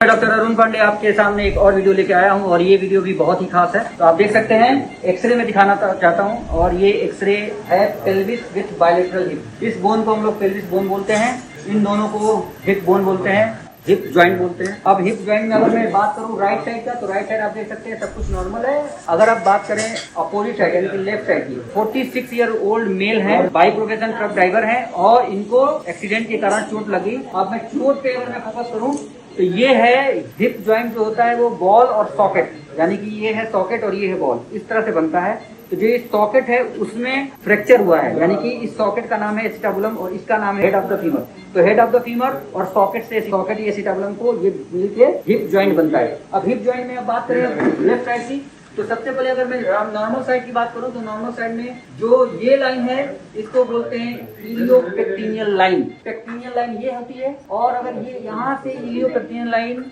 मैं डॉक्टर अरुण पांडे आपके सामने एक और वीडियो लेके आया हूं और ये वीडियो भी बहुत ही खास है। तो आप देख सकते हैं, एक्सरे में दिखाना चाहता हूं और ये एक्सरे है पेल्विस विथ बायलेटरल हिप। इस बोन को हम लोग पेल्विस बोन बोलते हैं, इन दोनों को हिप बोन बोलते हैं, हिप जॉइंट बोलते हैं। अब हिप जॉइंट में अगर मैं बात करूं राइट साइड का, तो राइट साइड आप देख सकते हैं सब कुछ नॉर्मल है। अगर आप बात करें अपोजिट साइड यानी कि लेफ्ट साइड की, 46 ईयर ओल्ड मेल है, बाई प्रोफेशन ट्रक ड्राइवर है और इनको एक्सीडेंट के कारण चोट लगी। अब मैं चोट पे अगर मैं फोकस करूं तो ये है हिप जॉइंट जो होता है वो बॉल और सॉकेट, यानी कि ये है सॉकेट और ये है बॉल, इस तरह से बनता है। तो जो सॉकेट है उसमें फ्रैक्चर हुआ है, यानी कि इस सॉकेट का नाम है एसिटाबुलम और इसका नाम है हेड ऑफ द फीमर। तो हेड ऑफ द फीमर और सॉकेट से सॉकेट एसिटाबुलम को ये मिलके हिप जॉइंट बनता है। अब हिप जॉइंट में अब बात करें लेफ्ट साइड की, तो सबसे पहले अगर मैं नॉर्मल साइड की बात करूं तो नॉर्मल साइड में जो ये लाइन है इसको बोलते हैं इलियोपेक्टिनियल लाइन। पेक्टिनियल लाइन ये होती है और अगर ये यहाँ से इलियोपेक्टिनियल लाइन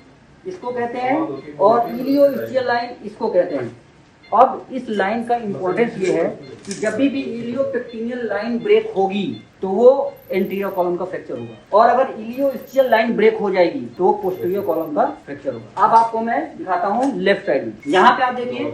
इसको कहते हैं और इलियोइस्चियल लाइन इसको कहते हैं। अब इस लाइन का इंपॉर्टेंस ये है कि जब भी इलियोपेक्टिनियल लाइन ब्रेक होगी तो वो एंटीरियर कॉलम का फ्रैक्चर होगा और अगर इलियोइस्चियल लाइन ब्रेक हो जाएगी तो वो पोस्टीरियर कॉलम का फ्रैक्चर होगा। अब आपको मैं दिखाता हूँ लेफ्ट साइड में। यहाँ पे आप देखिए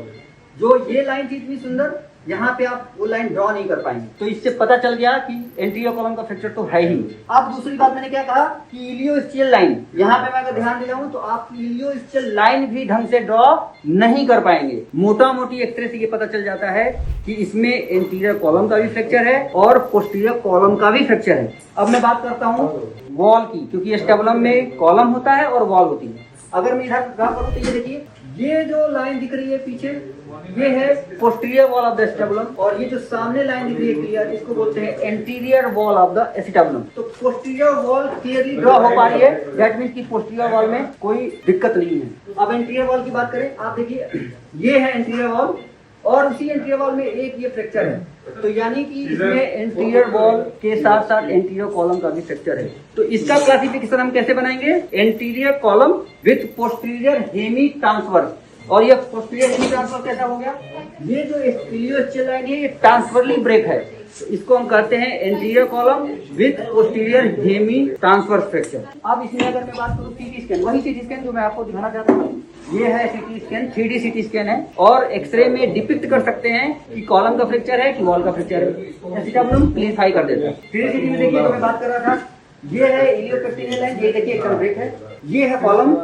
जो ये लाइन थी इतनी सुंदर, यहाँ पे आप वो लाइन ड्रॉ नहीं कर पाएंगे, तो इससे पता चल गया कि एंटीरियर कॉलम का फ्रैक्चर तो है ही। अब दूसरी बात मैंने क्या कहा कि इलियोइस्चियल लाइन, यहाँ पे मैं अगर ध्यान दिया हूँ तो आप इलियोइस्चियल लाइन भी ढंग से ड्रॉ नहीं कर पाएंगे। मोटा मोटी एक्सरे से ये पता चल जाता है कि इसमें एंटीरियर कॉलम का भी फ्रैक्चर है और पोस्टीरियर कॉलम का भी फ्रैक्चर है। अब मैं बात करता हूँ वॉल की, क्योंकि एस्टेबुलम में कॉलम होता है और वॉल होती है। अगर मैं इधर ड्रा करूँ तो ये देखिए, ये जो लाइन दिख रही है पीछे ये है posterior wall of the acetabulum और ये जो सामने लाइन दिख रही है क्लियर, इसको बोलते हैं anterior wall of the acetabulum. तो पोस्टीरियर वॉल क्लियरली ड्रॉ हो पा रही है, दैट मींस कि पोस्टीरियर वॉल में कोई दिक्कत नहीं है। अब एंटीरियर वॉल की बात करें, आप देखिए ये है एंटीरियर वॉल और उसी एंटीरियर वॉल में एक ये फ्रैक्चर है, तो यानी कि इसमें एंटीरियर वॉल के साथ साथ एंटीरियर कॉलम का भी फ्रैक्चर है। तो इसका क्लासिफिकेशन हम कैसे बनाएंगे? Anterior column with posterior hemi transverse. और ये पोस्टीरियर हेमी ट्रांसवर्स कैसा हो गया? ये जो इलियोइस्चियल लाइन है ये ट्रांसफरली ब्रेक है, तो इसको हम कहते हैं anterior column with posterior hemi transverse fracture. अब इसमें अगर मैं बात करूं सीटी स्कैन, वही सीटी स्कैन जो मैं आपको दिखाना चाहता हूँ, ये है CT scan, 3D CT scan है और एक्सरे में डिपिक्ट कर सकते हैं कि कॉलम का फ्रैक्चर है कि वॉल का फ्रैक्चर है। एसिटाबुलम क्लियरफाई कर देता है। 3D सीटी में देखिए जो मैं बात कर रहा था, ये है इलियोपेक्टिनियल लाइन, ये देखिए एक्सल ब्रेक है, ये है कॉलम,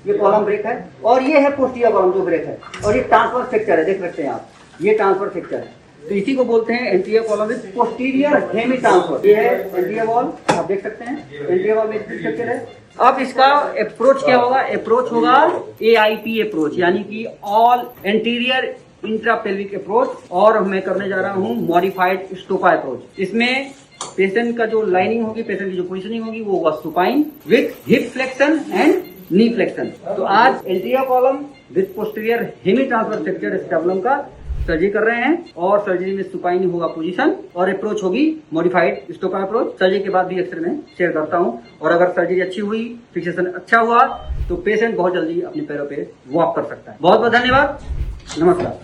ये कॉलम ब्रेक है और ये है पोस्टीरियर कॉलम जो ब्रेक है और ये ट्रांसवर्स फ्रैक्चर है, देख सकते हैं आप, ये ट्रांसफर फ्रैक्चर है। तो इसी को बोलते हैं anterior column with posterior hemi transverse. ये है एंटीरियर वॉल, आप देख सकते हैं एंटीरियर वॉल में स्ट्रक्चर है। अब इसका अप्रोच क्या होगा? अप्रोच होगा AIP अप्रोच, यानी कि ऑल एंटीरियर इंट्रापेल्विक अप्रोच, और मैं करने जा रहा हूँ मॉडिफाइड स्टोपा अप्रोच। इसमें पेशेंट का जो लाइनिंग होगी, पेशेंट की जो पोजिशनिंग होगी वो होगा supine with hip flexion and knee flexion. तो आज anterior column with posterior hemi transverse fracture acetabulum का सर्जरी कर रहे हैं और सर्जरी में सुपाइन होगा पोजीशन और अप्रोच होगी मॉडिफाइड स्टोपा अप्रोच। सर्जरी के बाद भी एक्सरे में शेयर करता हूं और अगर सर्जरी अच्छी हुई, फिक्सेशन अच्छा हुआ तो पेशेंट बहुत जल्दी अपने पैरों पे वॉक कर सकता है। बहुत बहुत धन्यवाद, नमस्कार।